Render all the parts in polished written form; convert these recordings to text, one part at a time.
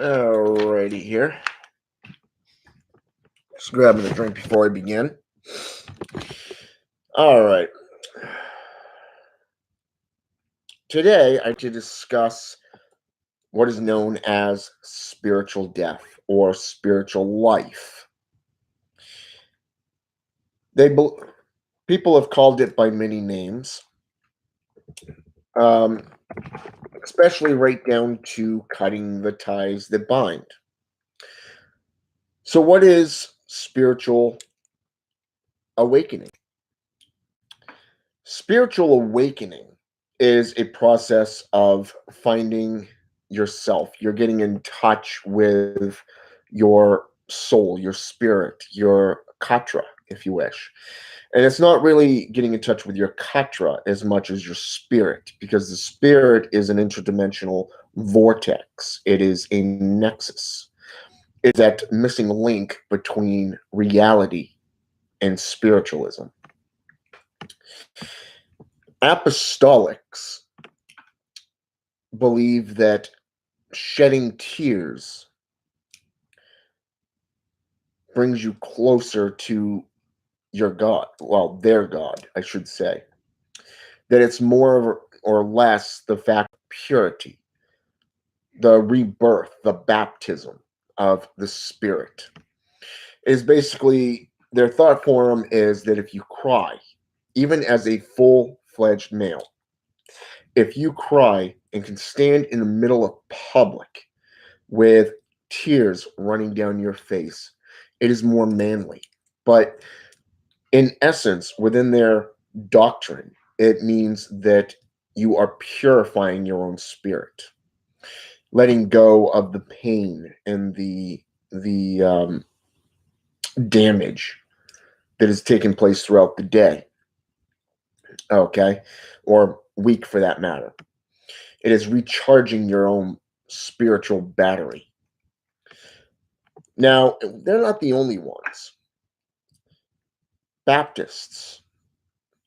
Alrighty here. Just grabbing a drink before I begin. All right. Today, I to discuss what is known as spiritual death or spiritual life. People have called it by many names, um, especially right down to cutting the ties that bind. So, what is spiritual awakening? Spiritual awakening is a process of finding yourself. You're getting in touch with your soul, your spirit, your katra, if you wish. And it's not really getting in touch with your katra as much as your spirit, because the spirit is an interdimensional vortex. It is a nexus. It's that missing link between reality and spiritualism. Apostolics believe that shedding tears brings you closer to your God. Well, their God, I should say. That it's more or less the fact of purity, the rebirth, the baptism of the Spirit. Is basically their thought form is that if you cry, even as a full-fledged male, if you cry and can stand in the middle of public with tears running down your face, it is more manly. But in essence, within their doctrine, it means that you are purifying your own spirit, letting go of the pain and the damage that has taken place throughout the day, okay, or week for that matter. It is recharging your own spiritual battery. Now, they're not the only ones. Baptists,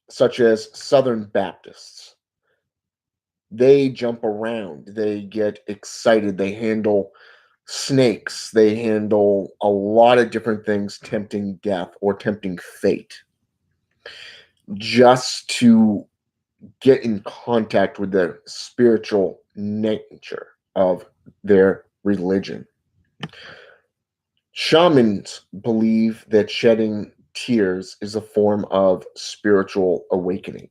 such as Southern Baptists, they jump around, they get excited, they handle snakes, they handle a lot of different things tempting death or tempting fate just to get in contact with the spiritual nature of their religion. Shamans believe that shedding tears is a form of spiritual awakening.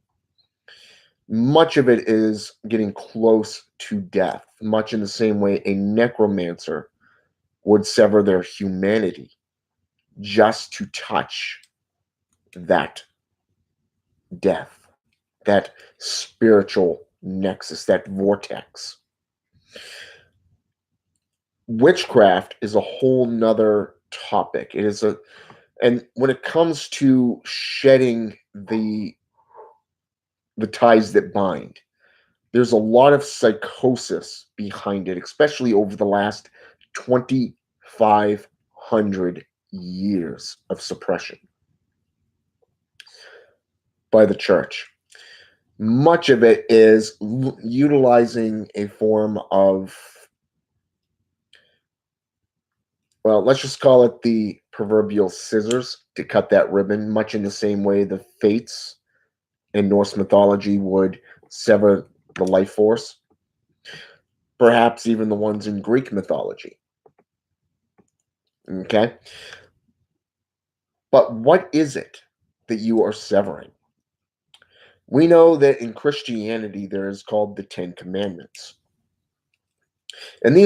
Much of it is getting close to death, much in the same way a necromancer would sever their humanity just to touch that death, that spiritual nexus, that vortex. Witchcraft is a whole nother topic. And when it comes to shedding the ties that bind, there's a lot of psychosis behind it, especially over the last 2,500 years of suppression by the church. Much of it is utilizing a form of, well, let's just call it the proverbial scissors to cut that ribbon, much in the same way the fates in Norse mythology would sever the life force, perhaps even the ones in Greek mythology. Okay? But what is it that you are severing? We know that in Christianity there is called the Ten Commandments. And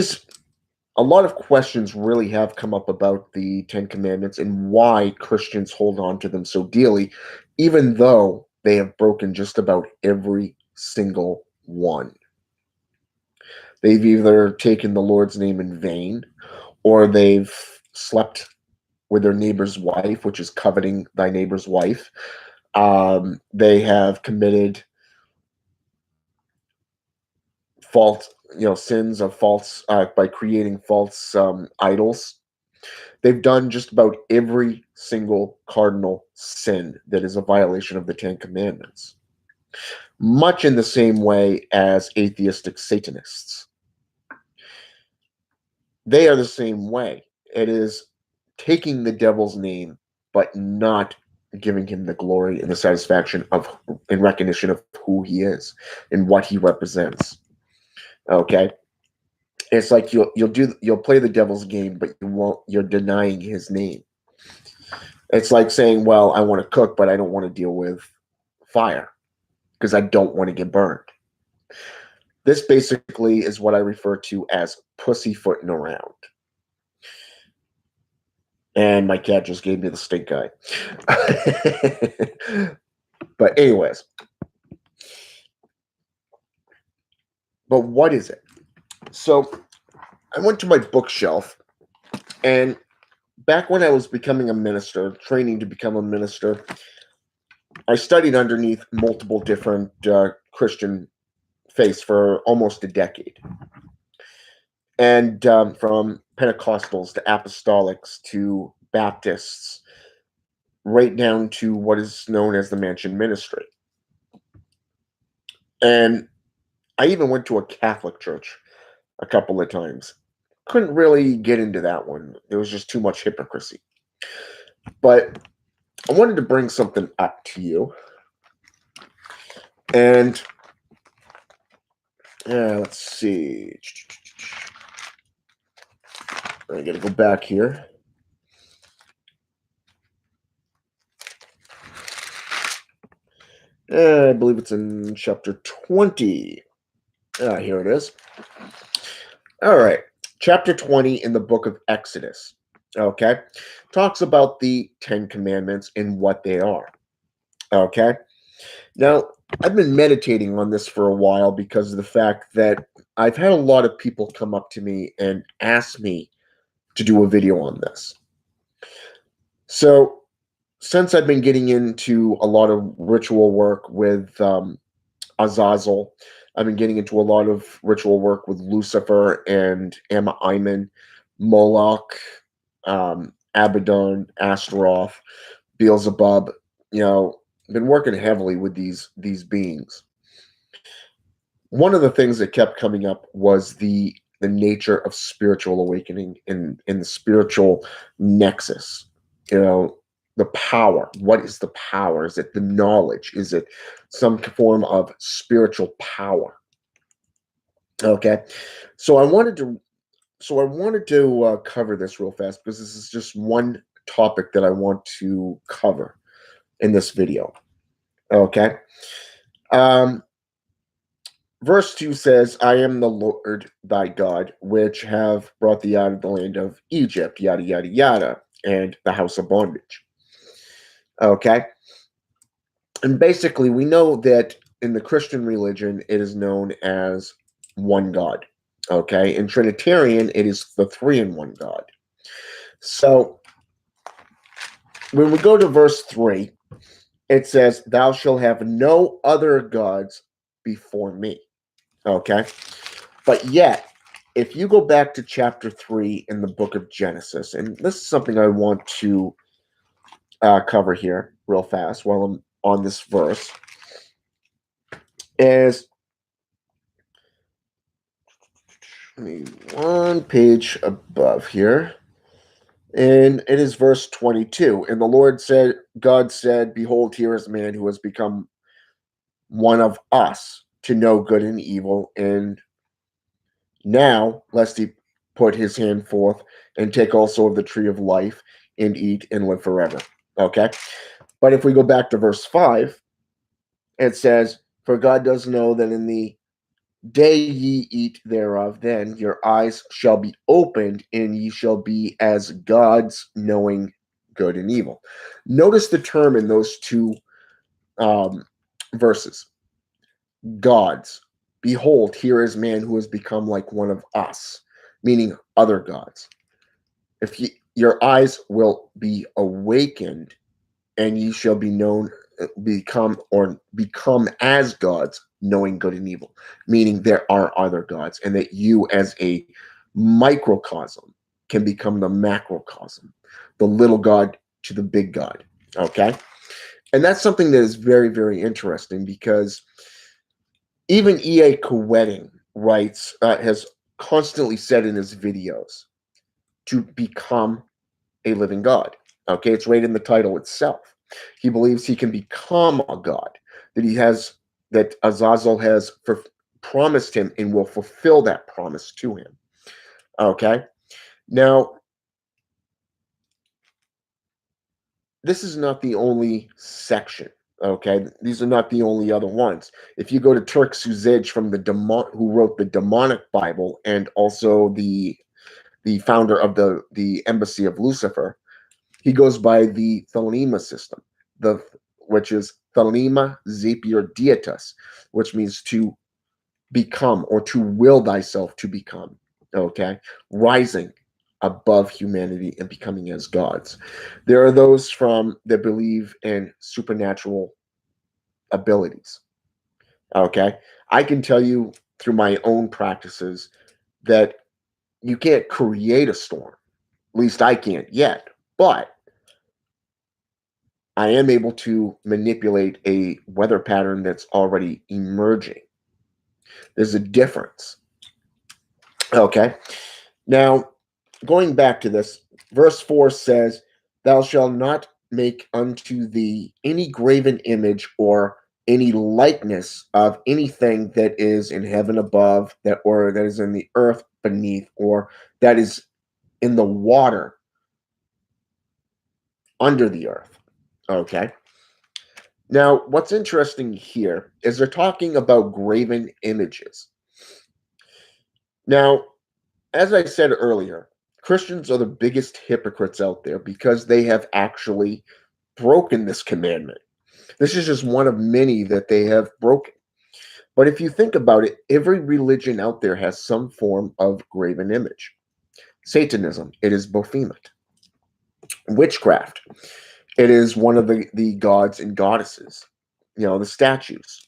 a lot of questions really have come up about the Ten Commandments and why Christians hold on to them so dearly, even though they have broken just about every single one. They've either taken the Lord's name in vain, or they've slept with their neighbor's wife, which is coveting thy neighbor's wife. They have committed false, sins of false by creating false idols. They've done just about every single cardinal sin that is a violation of the Ten Commandments, much in the same way as atheistic Satanists. they are the same way. It is taking the devil's name, but not giving him the glory and the satisfaction of in recognition of who he is and what he represents. Okay, it's like you'll play the devil's game, but you won't. You're denying his name. It's like saying, "Well, I want to cook, but I don't want to deal with fire because I don't want to get burned." This basically is what I refer to as pussyfooting around. And my cat just gave me the stink eye. But anyways, but what is it? So I went to my bookshelf, and back when I was becoming a minister, training to become a minister, I studied underneath multiple different Christian faiths for almost a decade. And from Pentecostals to Apostolics to Baptists, right down to what is known as the Mansion Ministry. And I even went to a Catholic church a couple of times. Couldn't really get into that one. There was just too much hypocrisy. But I wanted to bring something up to you. And let's see. I gotta go back here. I believe it's in chapter 20. Here it is. All right. Chapter 20 in the book of Exodus. Okay. Talks about the 10 commandments and what they are. Okay. Now, I've been meditating on this for a while because of the fact that I've had a lot of people come up to me and ask me to do a video on this. So, since I've been getting into a lot of ritual work with Azazel, I've been getting into a lot of ritual work with Lucifer and Amma-Iman, Moloch, Abaddon, Astaroth, Beelzebub. Been working heavily with these beings. One of the things that kept coming up was the nature of spiritual awakening in the spiritual nexus. The power. What is the power? Is it the knowledge? Is it some form of spiritual power? Okay, so I wanted to cover this real fast because this is just one topic that I want to cover in this video. Okay. Verse 2 says, I am the Lord thy God, which have brought thee out of the land of Egypt, yada, yada, yada, and the house of bondage. Okay. And basically, we know that in the Christian religion, it is known as one God. Okay. In Trinitarian, it is the 3-in-1 God. So when we go to verse 3, it says, thou shalt have no other gods before me. Okay. But yet, if you go back to chapter 3 in the book of Genesis, and this is something I want to cover here real fast while I'm on this verse, is one page above here, and it is verse 22. And the Lord said, God said, behold, here is man who has become one of us to know good and evil, and now lest he put his hand forth and take also of the tree of life and eat and live forever. Okay. But if we go back to verse 5, it says, for God does know that in the day ye eat thereof, then your eyes shall be opened, and ye shall be as gods, knowing good and evil. Notice the term in those two verses. Gods. Behold, here is man who has become like one of us, meaning other gods. If your eyes will be awakened, and ye shall be known, become as gods, knowing good and evil, meaning there are other gods, and that you as a microcosm can become the macrocosm, the little god to the big god. Okay. And that's something that is very, very interesting, because even E.A. Koetting writes, has constantly said in his videos, to become a living God. Okay, it's right in the title itself. He believes he can become a God, that Azazel has promised him and will fulfill that promise to him. Okay, now this is not the only section. Okay, these are not the only other ones. If you go to Turk Suzej from who wrote the Demonic Bible and also the founder of the Embassy of Lucifer, he goes by the Thelema system, which is Thelema Zapier Dietas, which means to become or to will thyself to become. Okay, rising above humanity and becoming as gods. There are those that believe in supernatural abilities. Okay, I can tell you through my own practices that you can't create a storm. At least I can't yet, but I am able to manipulate a weather pattern that's already emerging. There's a difference. Okay. Now, going back to this, verse 4 says, "Thou shalt not make unto thee any graven image or any likeness of anything that is in heaven above, or that is in the earth beneath, or that is in the water under the earth." Okay. Now, what's interesting here is they're talking about graven images. Now, as I said earlier, Christians are the biggest hypocrites out there because they have actually broken this commandment. This is just one of many that they have broken. But if you think about it, every religion out there has some form of graven image. Satanism, it is Baphomet. Witchcraft, it is one of the gods and goddesses, the statues.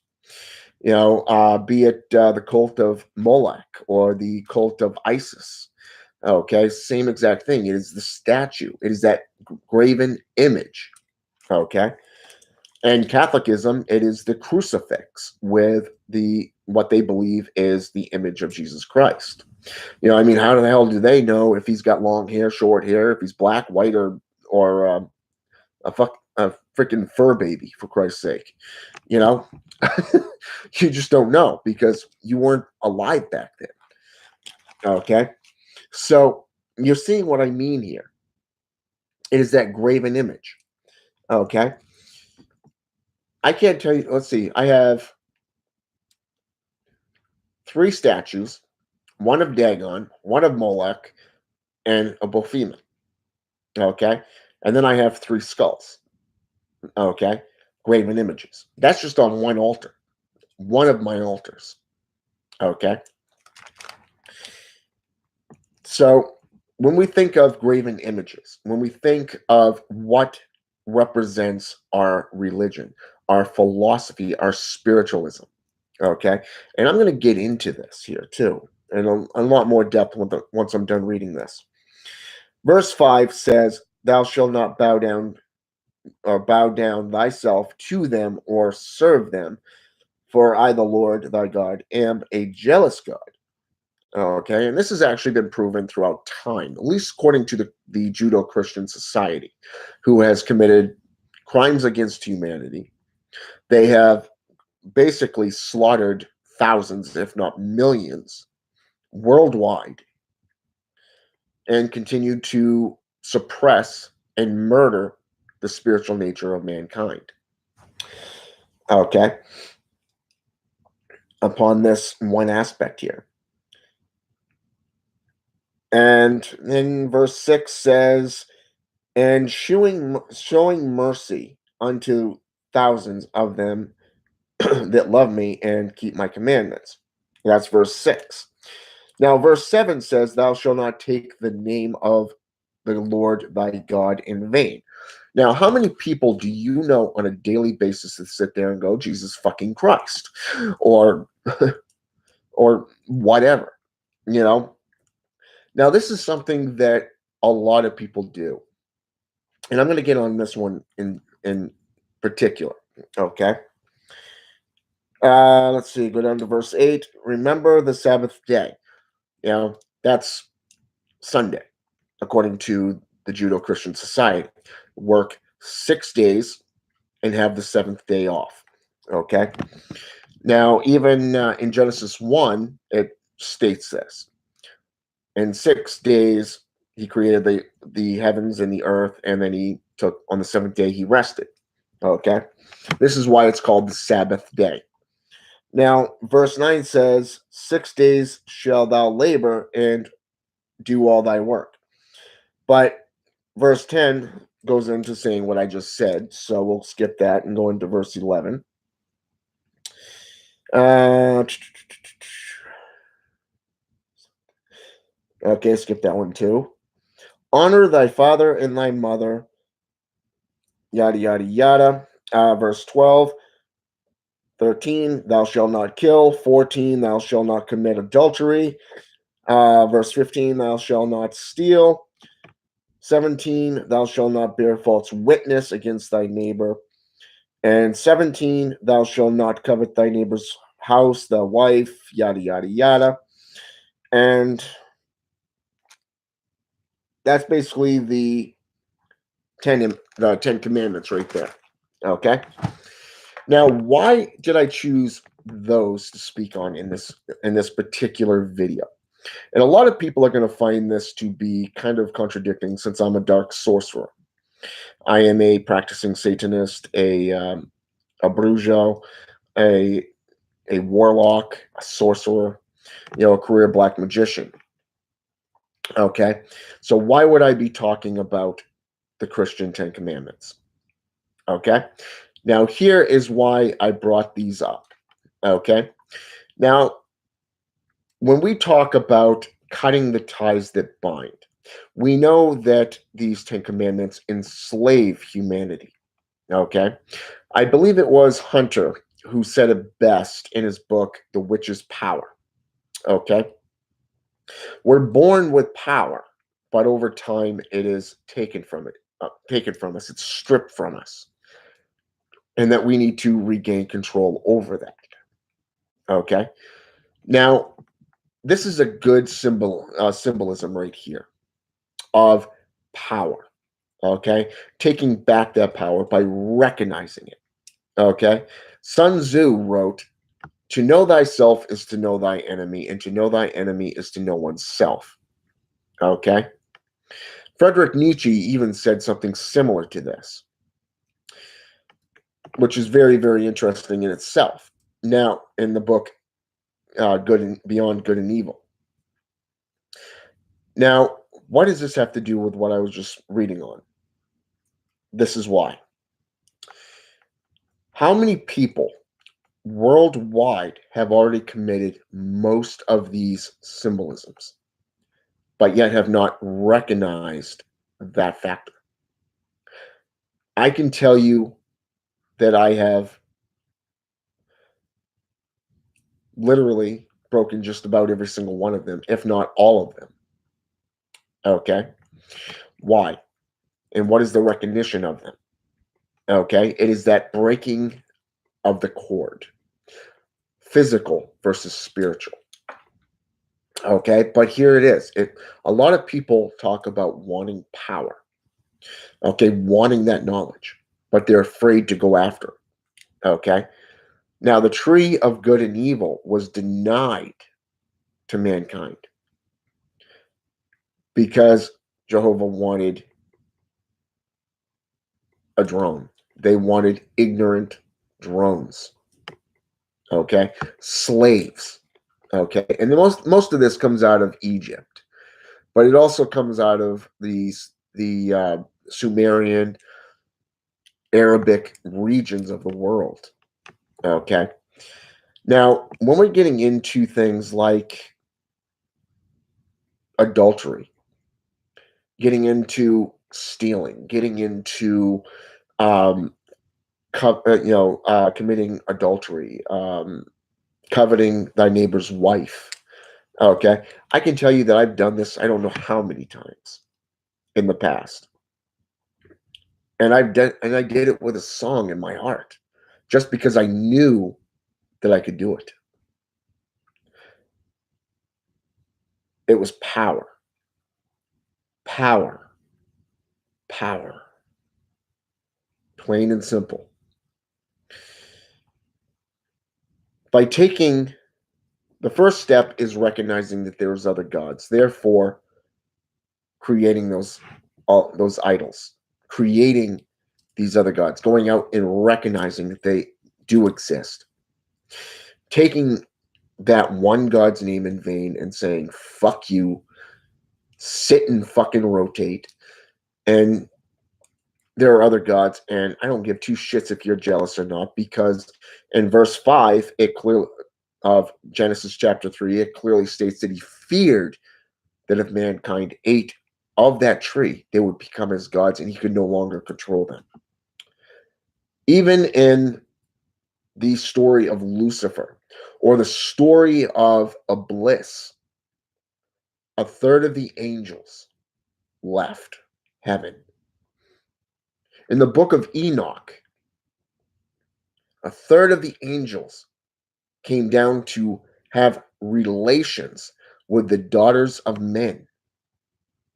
Be it the cult of Moloch or the cult of Isis. Okay, same exact thing. It is the statue. It is that graven image. Okay, and Catholicism, it is the crucifix with what they believe is the image of Jesus Christ. How the hell do they know if he's got long hair, short hair, if he's black, white, or a freaking fur baby, for Christ's sake? You just don't know because you weren't alive back then. Okay, so you're seeing what I mean here. It is that graven image. Okay, I can't tell you. Let's see. I have 3 statues: one of Dagon, one of Molech, and a Baphomet. Okay, and then I have 3 skulls. Okay, graven images. That's just on one altar, one of my altars. Okay, so when we think of graven images, when we think of what represents our religion, our philosophy, our spiritualism, okay, and I'm going to get into this here too, and a lot more depth once I'm done reading this. Verse 5 says, "Thou shalt not bow down thyself to them or serve them, for I, the Lord thy God, am a jealous God." Okay, and this has actually been proven throughout time, at least according to the Judeo-Christian Society, who has committed crimes against humanity. They have basically slaughtered thousands, if not millions, worldwide, and continue to suppress and murder the spiritual nature of mankind. Okay, upon this one aspect here. And then verse 6 says, "And showing mercy unto thousands of them that love me and keep my commandments." That's verse 6. Now, verse 7 says, "Thou shalt not take the name of the Lord thy God in vain." Now, how many people do you know on a daily basis that sit there and go, "Jesus fucking Christ," or or whatever, Now, this is something that a lot of people do, and I'm going to get on this one in particular. Okay. Let's see. Go down to verse 8. "Remember the Sabbath day." That's Sunday. according to the Judeo-Christian Society. Work 6 days and have the seventh day off. Okay. Now, even in Genesis 1, it states this. In 6 days, he created the heavens and the earth, and then he took, on the seventh day, he rested. Okay. This is why it's called the Sabbath day. Now, verse 9 says, 6 days shall thou labor and do all thy work. But verse 10 goes into saying what I just said, so we'll skip that and go into verse 11. Okay, skip that one too. Honor thy father and thy mother, yada, yada, yada. Verse 12. 13, thou shalt not kill. 14, thou shalt not commit adultery. Verse 15, thou shalt not steal. 17, thou shalt not bear false witness against thy neighbor. And 17, thou shalt not covet thy neighbor's house, the wife, yada, yada, yada. And that's basically the Ten Commandments right there. Okay. Now, why did I choose those to speak on in this particular video? And a lot of people are going to find this to be kind of contradicting, since I'm a dark sorcerer. I am a practicing Satanist, a brujo, a warlock, a sorcerer, a career black magician. Okay, so why would I be talking about the Christian Ten Commandments? Okay, now here is why I brought these up. Okay, now when we talk about cutting the ties that bind, we know that these Ten Commandments enslave humanity. Okay, I believe it was Hunter who said it best in his book, The Witch's Power. Okay, we're born with power, but over time it is taken from us. It's stripped from us, and that we need to regain control over that. Okay, now this is a good symbolism right here of power. Okay, taking back that power by recognizing it. Okay, Sun Tzu wrote, "To know thyself is to know thy enemy, and to know thy enemy is to know oneself." Okay, Friedrich Nietzsche even said something similar to this, which is very, very interesting in itself. Now, in the book Good and Beyond Good and Evil. Now, what does this have to do with what I was just reading on? This is why. How many people worldwide have already committed most of these symbolisms, but yet have not recognized that factor? I can tell you that I have literally broken just about every single one of them, if not all of them. Okay. Why? And what is the recognition of them? Okay. It is that breaking of the cord, physical versus spiritual. Okay. But here it is. A lot of people talk about wanting power. Okay. Wanting that knowledge, but they're afraid to go after it. Okay. Now, the tree of good and evil was denied to mankind because Jehovah wanted a drone. They wanted ignorant drones. Okay, slaves. Okay, and most of this comes out of Egypt, but it also comes out of the Sumerian, Arabic regions of the world. Okay, now when we're getting into things like adultery, getting into stealing, getting into committing adultery, coveting thy neighbor's wife. Okay, I can tell you that I've done this. I don't know how many times in the past, and I did it with a song in my heart, just because I knew that I could do it. It was power. Power. Power. Plain and simple. By taking the first step is recognizing that there's other gods. Therefore, creating those idols, creating these other gods, going out and recognizing that they do exist. Taking that one God's name in vain and saying, fuck you, sit and fucking rotate. And there are other gods, and I don't give two shits if you're jealous or not, because in verse 5, it clearly of Genesis chapter 3, it clearly states that he feared that if mankind ate of that tree, they would become as gods and he could no longer control them. Even in the story of Lucifer or the story of Iblis, a third of the angels left heaven. In the book of Enoch, a third of the angels came down to have relations with the daughters of men,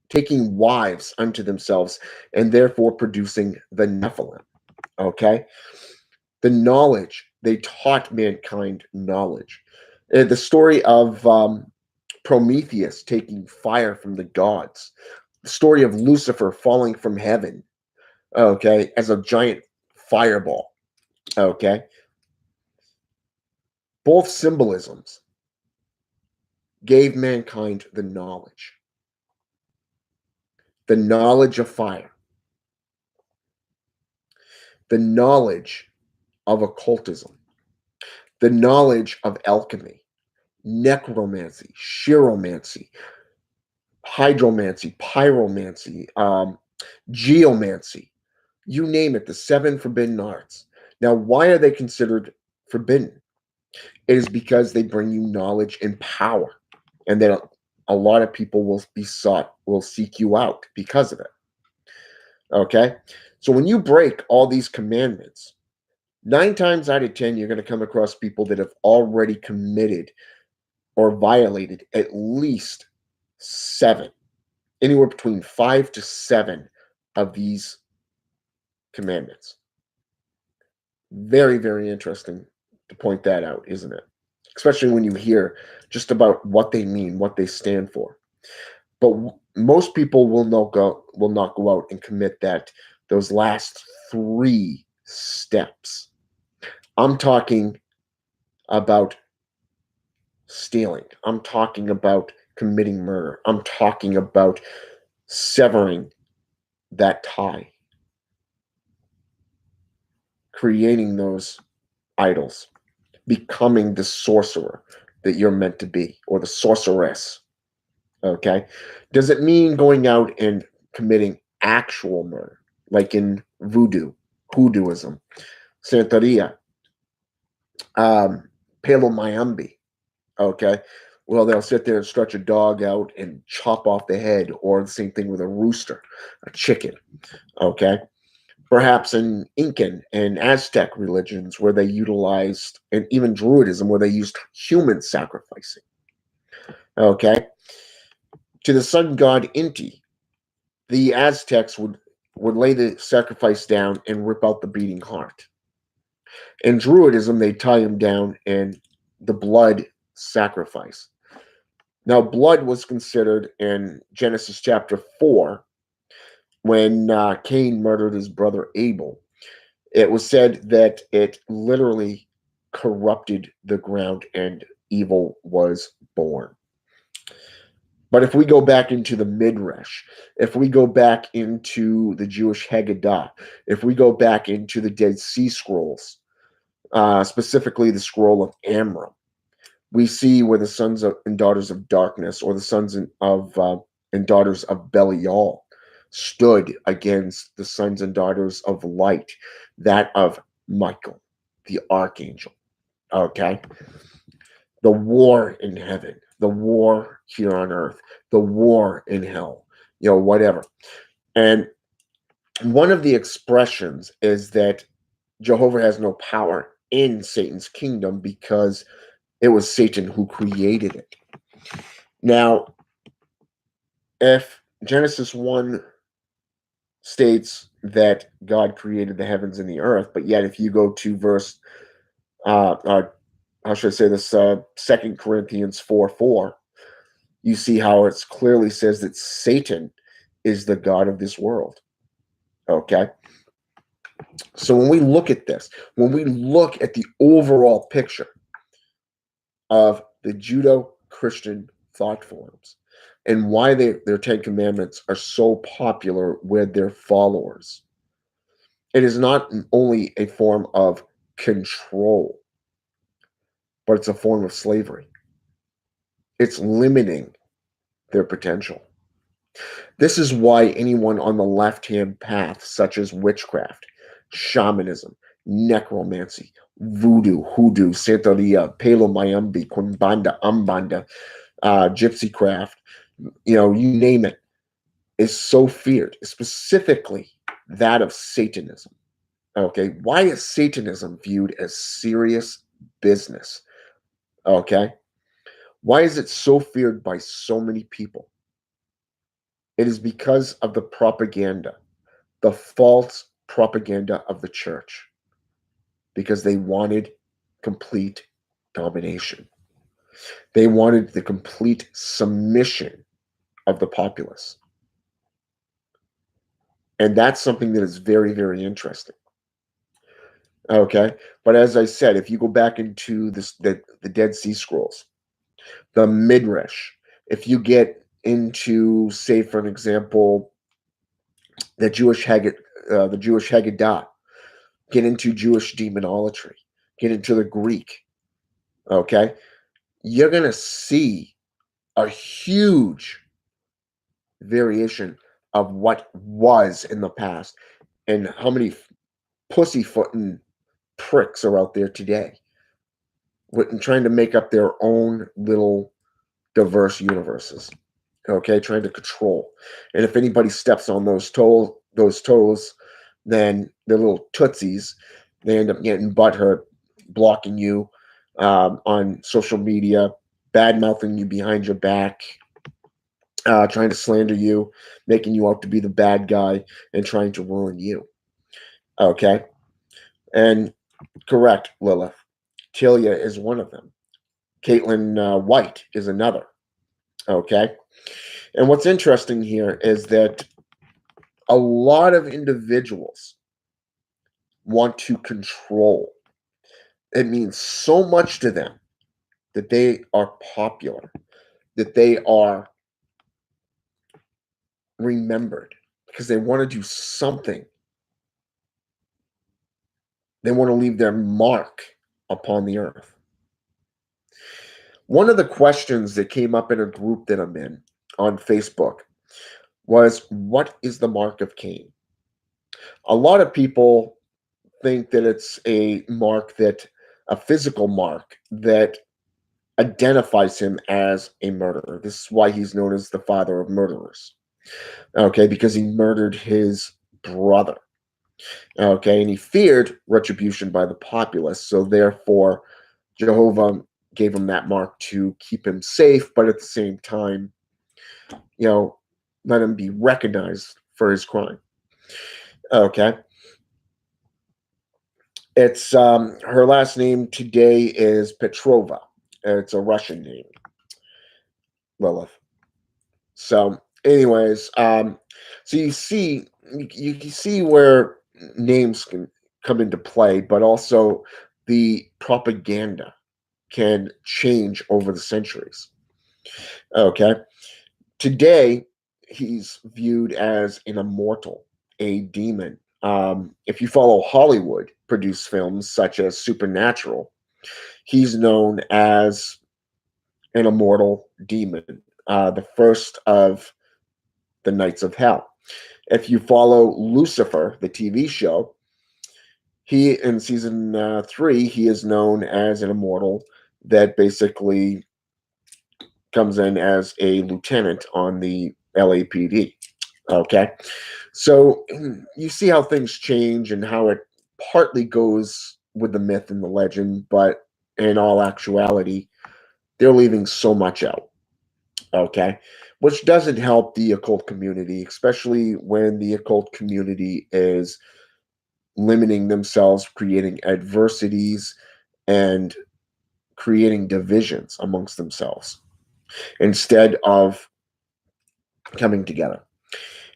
taking wives unto themselves and therefore producing the Nephilim. Okay? The knowledge, they taught mankind knowledge. The story of Prometheus taking fire from the gods, the story of Lucifer falling from heaven, okay, as a giant fireball, okay. Both symbolisms gave mankind the knowledge of fire, the knowledge of occultism, the knowledge of alchemy, necromancy, chiromancy, hydromancy, pyromancy, geomancy, you name it, the 7 forbidden arts. Now, why are they considered forbidden? It is because they bring you knowledge and power, and that a lot of people will seek you out because of it. Okay? So when you break all these commandments, 9 times out of 10, you're going to come across people that have already committed or violated at least 7, anywhere between 5 to 7 of these commandments. Very, very interesting to point that out, isn't it? Especially when you hear just about what they mean, what they stand for. But most people will not go out and commit those last 3 steps. I'm talking about stealing. I'm talking about committing murder. I'm talking about severing that tie, creating those idols, becoming the sorcerer that you're meant to be, or the sorceress. Okay? Does it mean going out and committing actual murder, like in hoodooism, Santeria, Palo Mayombe? Okay? Well, they'll sit there and stretch a dog out and chop off the head, or the same thing with a rooster, a chicken. Okay? Perhaps in Incan and Aztec religions where they utilized, and even Druidism where they used human sacrificing. Okay? To the sun god Inti, the Aztecs would lay the sacrifice down and rip out the beating heart. In Druidism, they tie him down and the blood sacrifice. Now, blood was considered in Genesis chapter 4 when Cain murdered his brother Abel. It was said that it literally corrupted the ground and evil was born. But if we go back into the Midrash, if we go back into the Jewish Haggadah, if we go back into the Dead Sea Scrolls, specifically the scroll of Amram, we see where the sons and daughters of darkness, or the sons and daughters of Belial, stood against the sons and daughters of light, that of Michael, the archangel. Okay? The war in heaven, the war here on earth, the war in hell, whatever. And one of the expressions is that Jehovah has no power in Satan's kingdom because it was Satan who created it. Now, if Genesis 1 states that God created the heavens and the earth, but yet if you go to verse, how should I say this, 2 Corinthians 4:4, you see how it clearly says that Satan is the God of this world. Okay? So when we look at this, when we look at the overall picture of the Judeo-Christian thought forms and why their Ten Commandments are so popular with their followers, it is not only a form of control, but it's a form of slavery. It's limiting their potential. This is why anyone on the left-hand path, such as witchcraft, shamanism, necromancy, voodoo, hoodoo, Santeria, Palo Mayombe, Quimbanda, Umbanda, gypsy craft, you name it, is so feared, specifically that of Satanism. Okay, why is Satanism viewed as serious business? Okay, why is it so feared by so many people? It is because of the propaganda, the false propaganda of the church, because they wanted complete domination. They wanted the complete submission of the populace. And that's something that is very, very interesting. Okay. But as I said, if you go back into the Dead Sea Scrolls, the Midrash, if you get into, say, for an example, the Jewish Haggadah, get into Jewish demonolatry, get into the Greek, okay, you're going to see a huge variation of what was in the past and how many pussyfooting pricks are out there today trying to make up their own little diverse universes, okay, trying to control. And if anybody steps on those toes, then the little tootsies, they end up getting butthurt, blocking you on social media, bad mouthing you behind your back, trying to slander you, making you out to be the bad guy, and trying to ruin you. Okay, and correct, Lilith. Tilia is one of them. Caitlin White is another. Okay, and what's interesting here is that a lot of individuals want to control. It means so much to them that they are popular, that they are remembered, because they want to do something. They want to leave their mark upon the earth. One of the questions that came up in a group that I'm in on Facebook was, what is the mark of Cain? A lot of people think that it's a physical mark that identifies him as a murderer. This is why he's known as the father of murderers. Okay, because he murdered his brother. Okay, and he feared retribution by the populace. So therefore, Jehovah gave him that mark to keep him safe, but at the same time, let him be recognized for his crime. Okay. It's her last name today is Petrova. It's a Russian name, Lilith. So, anyways, so you see where names can come into play, but also the propaganda can change over the centuries. Okay, today he's viewed as an immortal, a demon. If you follow Hollywood produced films such as Supernatural, he's known as an immortal demon, the first of the Knights of Hell. If you follow Lucifer, the TV show, he in season 3, he is known as an immortal that basically comes in as a lieutenant on the LAPD. Okay, so you see how things change and how it partly goes with the myth and the legend, but in all actuality, they're leaving so much out. Okay, which doesn't help the occult community, especially when the occult community is limiting themselves, creating adversities, and creating divisions amongst themselves instead of coming together.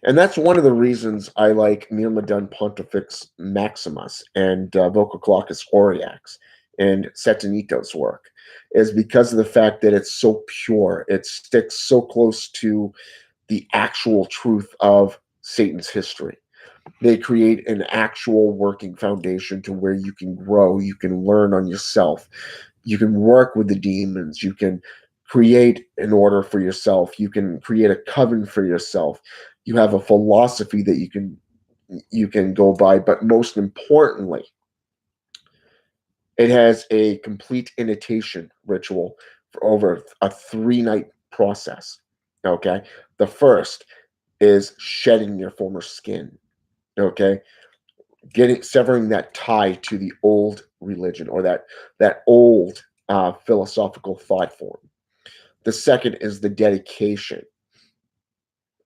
And that's one of the reasons I like Myrmidon Pontifex Maximus and Vococlocus Aureax and Setanito's work, is because of the fact that it's so pure. It sticks so close to the actual truth of Satan's history. They create an actual working foundation to where you can grow, you can learn on yourself, you can work with the demons, you can create an order for yourself, you can create a coven for yourself. You have a philosophy that you can go by, but most importantly, it has a complete initiation ritual for over a 3-night process. Okay, the first is shedding your former skin. Okay, severing that tie to the old religion, or that old philosophical thought form. The second is the dedication,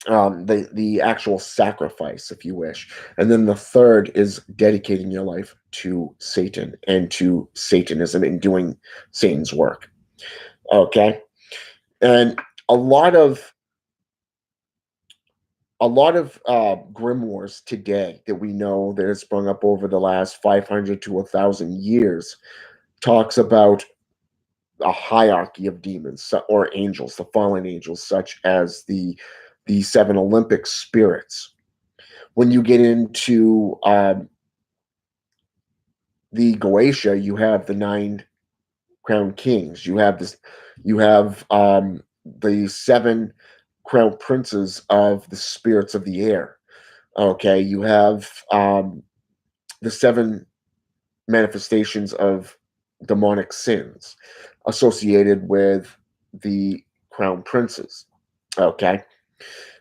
the actual sacrifice, if you wish. And then the third is dedicating your life to Satan and to Satanism and doing Satan's work. Okay, and a lot of grimoires today that we know that has sprung up over the last 500 to 1,000 years talks about a hierarchy of demons or angels, the fallen angels, such as the 7 Olympic spirits. When you get into the Goetia, you have the 9 crown kings. You have this. You have the 7 crown princes of the spirits of the air. Okay, you have the 7 manifestations of demonic sins associated with the crown princes. Okay,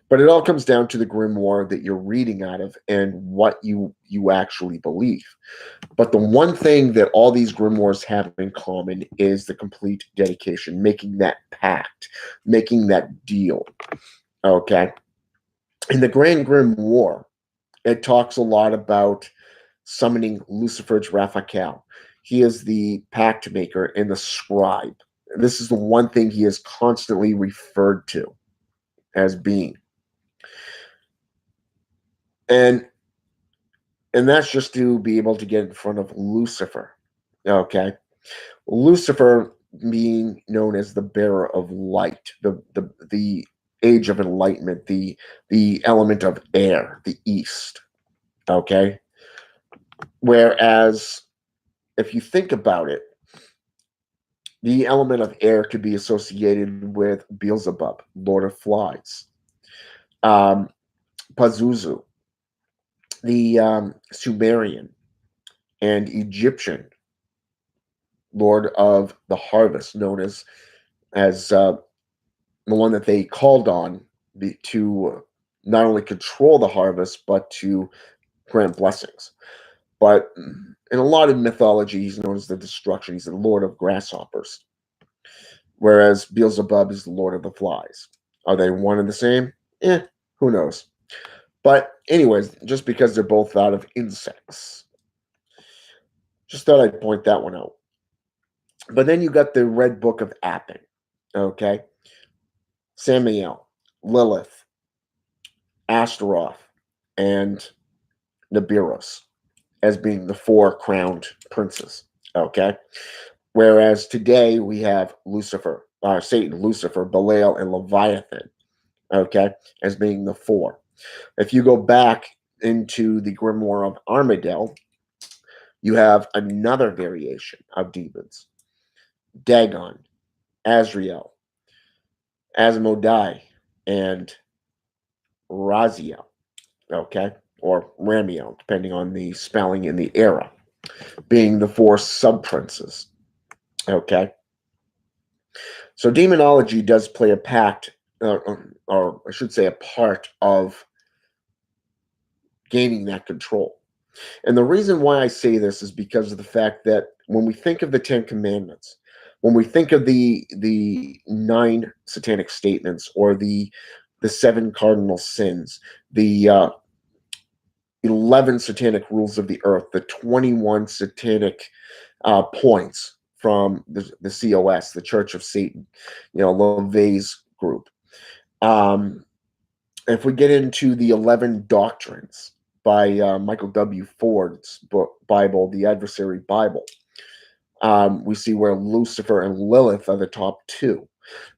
but it all comes down to the grimoire that you're reading out of and what you actually believe. But the one thing that all these grimoires have in common is the complete dedication, making that pact, making that deal. Okay, in the Grand Grimoire, it talks a lot about summoning Lucifer's Raphael. He is the pact maker and the scribe. This is the one thing he is constantly referred to as being. And that's just to be able to get in front of Lucifer. Okay. Lucifer being known as the bearer of light, the age of enlightenment, the element of air, the east. Okay. Whereas if you think about it, the element of air could be associated with Beelzebub, Lord of Flies, Pazuzu, the Sumerian and Egyptian Lord of the Harvest, known as the one that they called on to not only control the harvest but to grant blessings. But in a lot of mythology, he's known as the destruction. He's the Lord of Grasshoppers, whereas Beelzebub is the Lord of the Flies. Are they one and the same? Who knows? But anyways, just because they're both out of insects, just thought I'd point that one out. But then you got the Red Book of Appen, okay? Samael, Lilith, Astaroth, and Nibiros as being the 4 crowned princes, okay? Whereas today we have Lucifer, Satan, Lucifer, Belial, and Leviathan, okay, as being the 4. If you go back into the Grimoire of Armadale, you have another variation of demons: Dagon, Azrael, Asmodai, and Raziel, okay, or Ramiel, depending on the spelling in the era, being the 4 sub-princes, okay. So demonology does play a pact, or I should say a part of gaining that control. And the reason why I say this is because of the fact that when we think of the 10 Commandments, When we think of the nine satanic statements, or the seven cardinal sins, the 11 satanic rules of the earth, the 21 satanic points from the COS, the Church of Satan, LaVey's group. If we get into the 11 doctrines by Michael W. Ford's book, Bible, The Adversary Bible, we see where Lucifer and Lilith are the top two,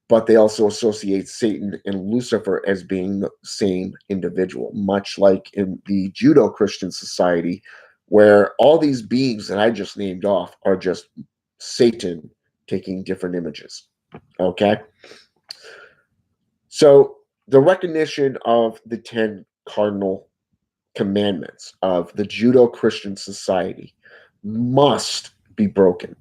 but they also associate Satan and Lucifer as being the same individual, much like in the Judeo-Christian society, where all these beings that I just named off are just Satan taking different images. Okay? So the recognition of the 10 cardinal commandments of the Judeo-Christian society must be broken.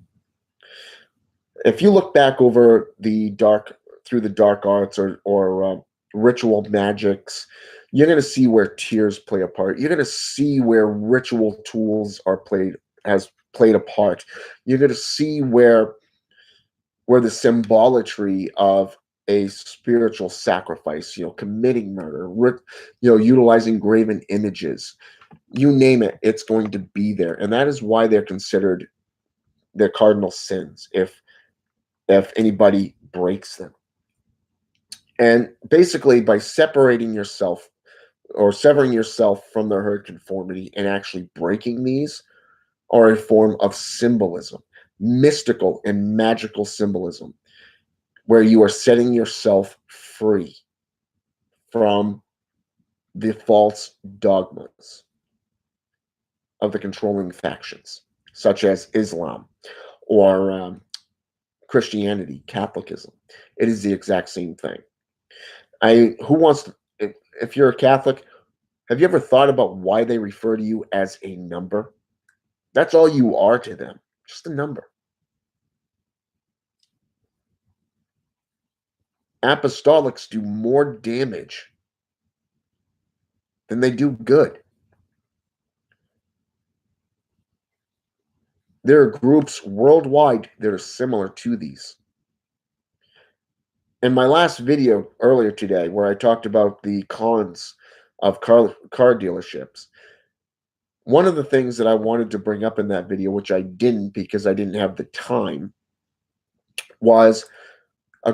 If you look back over through the dark arts, or ritual magics, you're going to see where tears play a part. You're going to see where ritual tools has played a part. You're going to see where the symbolatry of a spiritual sacrifice, committing murder, utilizing graven images, you name it, it's going to be there. And that is why they're considered their cardinal sins if anybody breaks them. And basically, by separating yourself or severing yourself from the herd conformity and actually breaking these, are a form of symbolism, mystical and magical symbolism, where you are setting yourself free from the false dogmas of the controlling factions, such as Islam or Christianity, Catholicism. It is the exact same thing. If you're a Catholic, have you ever thought about why they refer to you as a number? That's all you are to them, just a number. Apostolics do more damage than they do good. There are groups worldwide that are similar to these. In my last video earlier today, where I talked about the cons of car dealerships, one of the things that I wanted to bring up in that video, which I didn't because I didn't have the time, was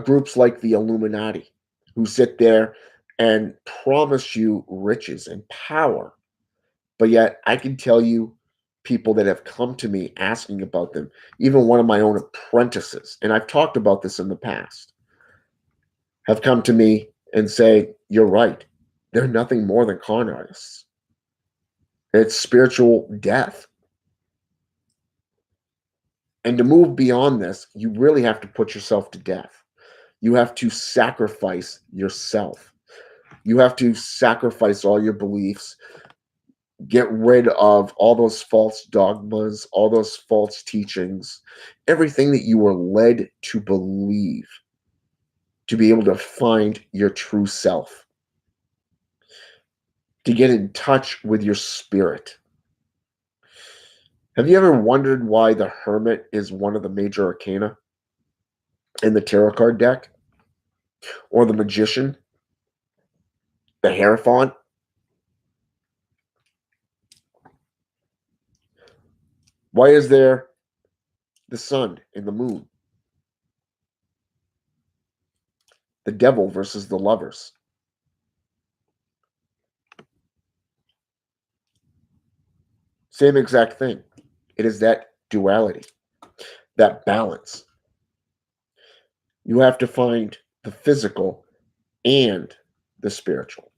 groups like the Illuminati, who sit there and promise you riches and power. But yet I can tell you, people that have come to me asking about them, even one of my own apprentices, and I've talked about this in the past, have come to me and say, you're right. They're nothing more than con artists. It's spiritual death. And to move beyond this, you really have to put yourself to death. You have to sacrifice yourself. You have to sacrifice all your beliefs, get rid of all those false dogmas, all those false teachings, everything that you were led to believe, to be able to find your true self, to get in touch with your spirit. Have you ever wondered why the Hermit is one of the major arcana in the tarot card deck? Or the Magician? The Hierophant? Why is there the sun and the moon? The devil versus the lovers. Same exact thing. It is that duality, that balance. You have to find the physical and the spiritual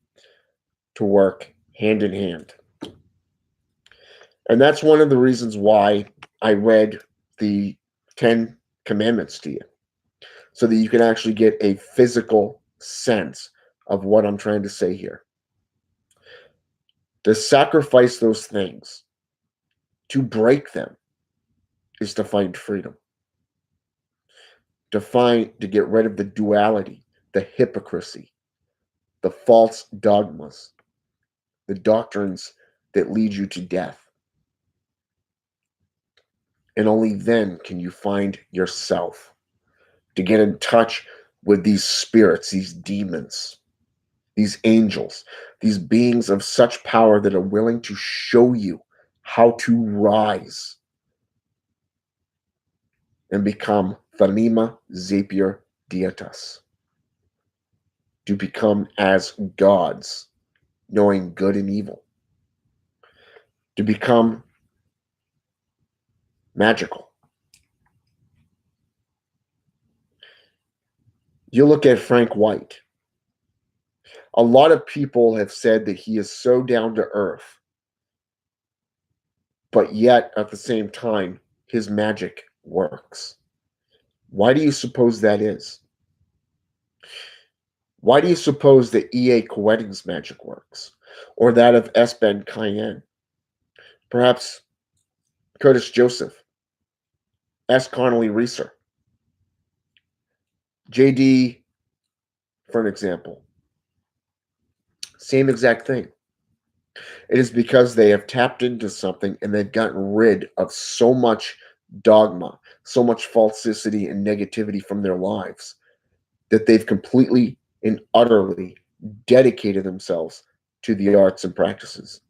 to work hand in hand. And that's one of the reasons why I read the 10 commandments to you, so that you can actually get a physical sense of what I'm trying to say here. To sacrifice those things, to break them, is to find freedom. To get rid of the duality, the hypocrisy, the false dogmas, the doctrines that lead you to death. And only then can you find yourself. to get in touch with these spirits, these demons, these angels, these beings of such power that are willing to show you how to rise and become Thanima Zapier Dietas, to become as gods, knowing good and evil, to become magical. You look at Frank White. A lot of people have said that he is so down to earth, but yet at the same time, his magic works. Why do you suppose that is? Why do you suppose that E.A. Koetting's magic works? Or that of Esben Cayenne? Perhaps Curtis Joseph, S. Connolly Reeser, J.D., for an example. Same exact thing. It is because they have tapped into something and they've gotten rid of so much dogma, so much falsity and negativity from their lives that they've completely and utterly dedicated themselves to the arts and practices,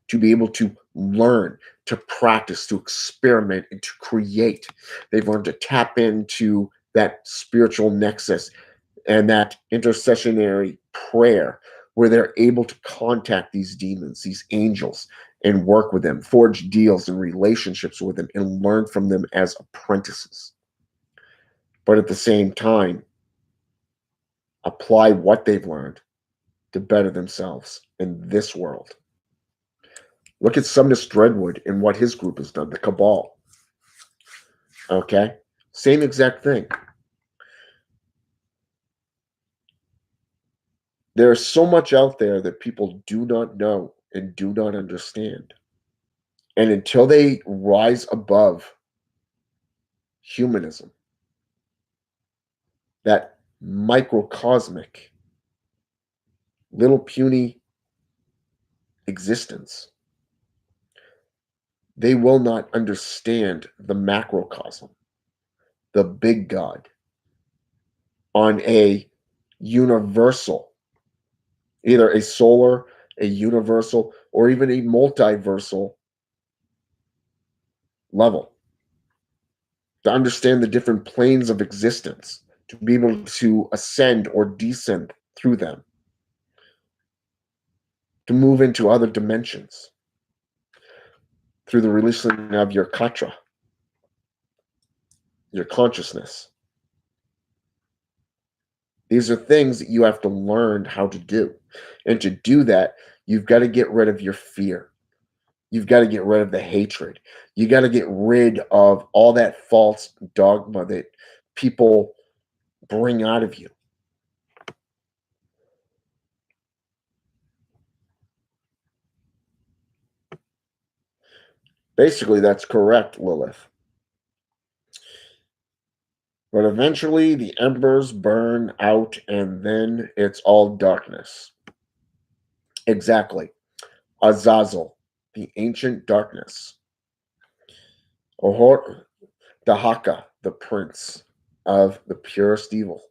to be able to learn, to practice, to experiment, and to create. They've learned to tap into that spiritual nexus and that intercessionary prayer where they're able to contact these demons, these angels, and work with them, forge deals and relationships with them, and learn from them as apprentices. But at the same time, apply what they've learned to better themselves in this world. Look at Sumnus Dreadwood and what his group has done, the Cabal. Okay? Same exact thing. There is so much out there that people do not know and do not understand. And until they rise above humanism, that microcosmic, little puny existence, they will not understand the macrocosm, the big God, on a universal, either a solar, a universal, or even a multiversal level. To understand the different planes of existence, to be able to ascend or descend through them, to move into other dimensions through the releasing of your katra, your consciousness. These are things that you have to learn how to do. And to do that, you've got to get rid of your fear. You've got to get rid of the hatred. You got to get rid of all that false dogma that people bring out of you. Basically, that's correct, Lilith. But eventually, the embers burn out, and then it's all darkness. Exactly. Azazel, the ancient darkness. Ohor Dahaka, the prince of the purest evil.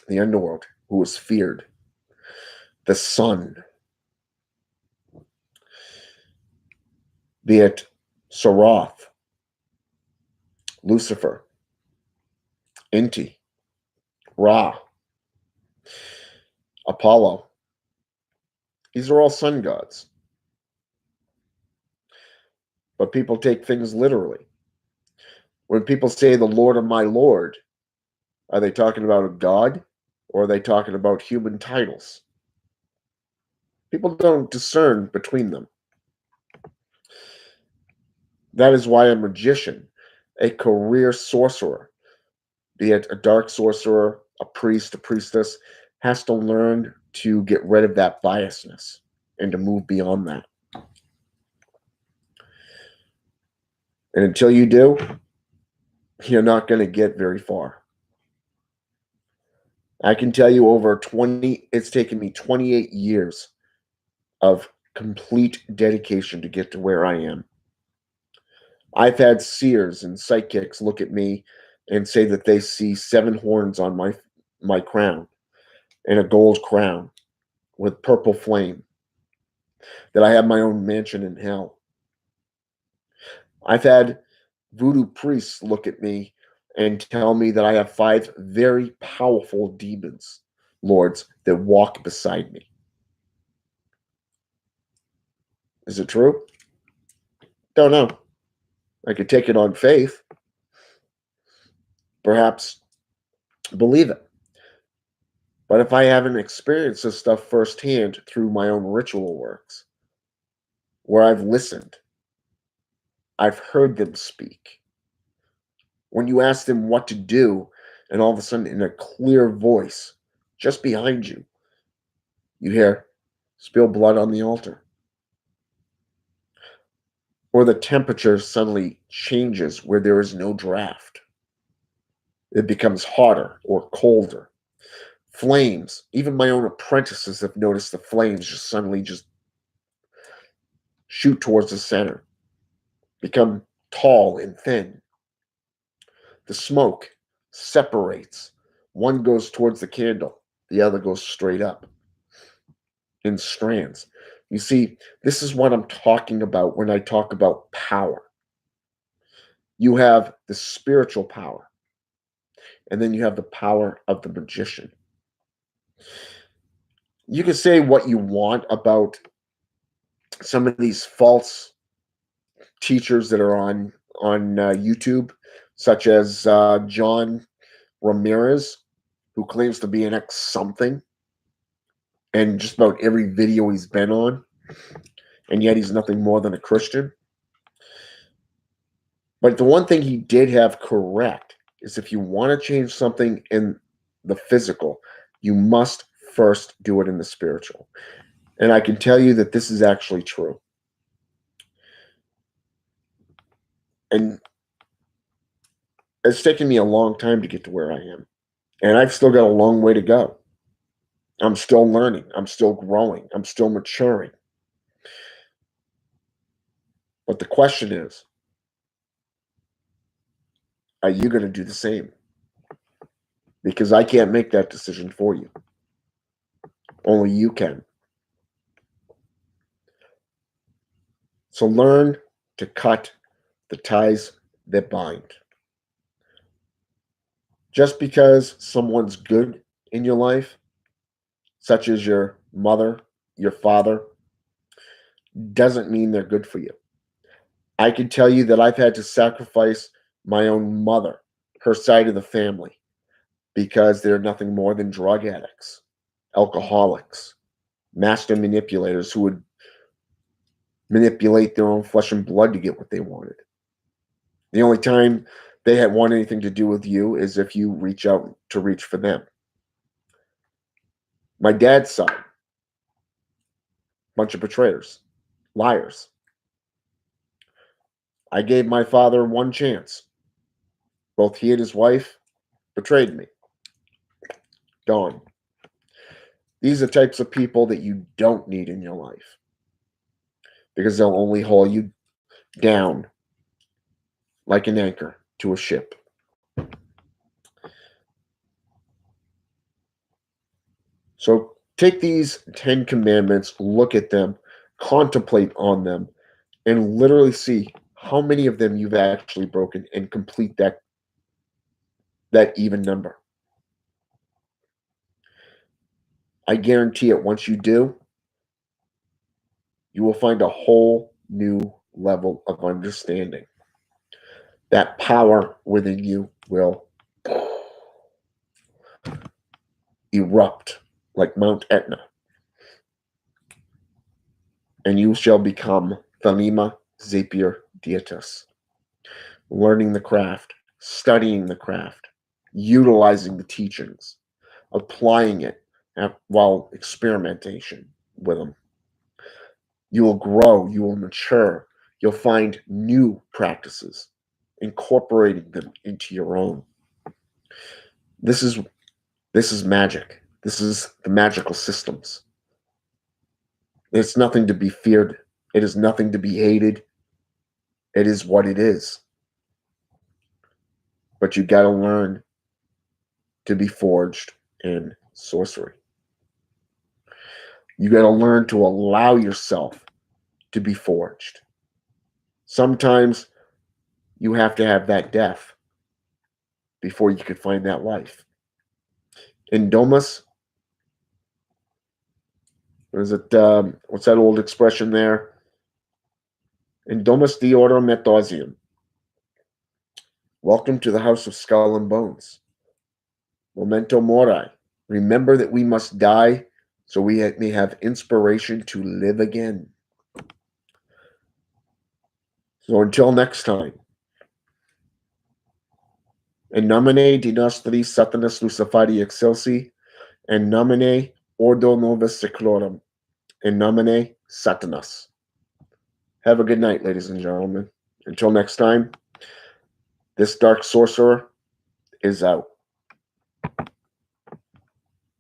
The underworld, who was feared. The sun, be it Sarath, Lucifer, Inti, Ra, Apollo. These are all sun gods. But people take things literally. When people say the Lord of my Lord, are they talking about a god or are they talking about human titles? People don't discern between them. That is why a magician, a career sorcerer, be it a dark sorcerer, a priest, a priestess, has to learn to get rid of that biasness and to move beyond that. And until you do, you're not going to get very far. I can tell you it's taken me 28 years of complete dedication to get to where I am. I've had seers and psychics look at me and say that they see 7 horns on my crown and a gold crown with purple flame, that I have my own mansion in hell. I've had voodoo priests look at me and tell me that I have 5 very powerful demons, lords, that walk beside me. Is it true? Don't know. I could take it on faith, perhaps believe it. But if I haven't experienced this stuff firsthand through my own ritual works, where I've listened, I've heard them speak. When you ask them what to do, and all of a sudden, in a clear voice, just behind you, you hear, spill blood on the altar. Or the temperature suddenly changes where there is no draft. It becomes hotter or colder. Flames, even my own apprentices have noticed the flames just suddenly just shoot towards the center, become tall and thin. The smoke separates. One goes towards the candle, the other goes straight up in strands. You see, this is what I'm talking about when I talk about power. You have the spiritual power, and then you have the power of the magician. You can say what you want about some of these false teachers that are on YouTube, such as John Ramirez, who claims to be an ex something, and just about every video he's been on, and yet he's nothing more than a Christian. But the one thing he did have correct is if you want to change something in the physical, you must first do it in the spiritual. And I can tell you that this is actually true. And it's taken me a long time to get to where I am. And I've still got a long way to go. I'm still learning. I'm still growing. I'm still maturing. But the question is, are you going to do the same? Because I can't make that decision for you. Only you can. So learn to cut the ties that bind. Just because someone's good in your life, such as your mother, your father, doesn't mean they're good for you. I can tell you that I've had to sacrifice my own mother, her side of the family, because they're nothing more than drug addicts, alcoholics, master manipulators who would manipulate their own flesh and blood to get what they wanted. The only time they had want anything to do with you is if you reach out to reach for them. My dad's side, bunch of betrayers, liars. I gave my father one chance. Both he and his wife betrayed me. Gone. These are types of people that you don't need in your life because they'll only haul you down like an anchor to a ship. So take these 10 commandments, look at them, contemplate on them, and literally see how many of them you've actually broken and complete that even number. I guarantee it, once you do, you will find a whole new level of understanding. That power within you will erupt like Mount Etna, and you shall become Thelema Zapier Dietis, learning the craft, studying the craft, utilizing the teachings, applying it while experimentation with them. You will grow, you will mature, you'll find new practices, incorporating them into your own. This is magic. This is the magical systems. It's nothing to be feared. It is nothing to be hated. It is what it is. but you got to learn to be forged in sorcery. You got to learn to allow yourself to be forged. Sometimes you have to have that death before you can find that life. In Domus, is it what's that old expression there? In Domus Deorum Metosium. Welcome to the House of Skull and Bones. Memento Mori. Remember that we must die so we may have inspiration to live again. So until next time, in nomine di nostri Satanas Luciferi Excelsi, in nomine Ordo Novus Seclorum, in nomine Satanas. Have a good night, ladies and gentlemen. Until next time, this dark sorcerer is out.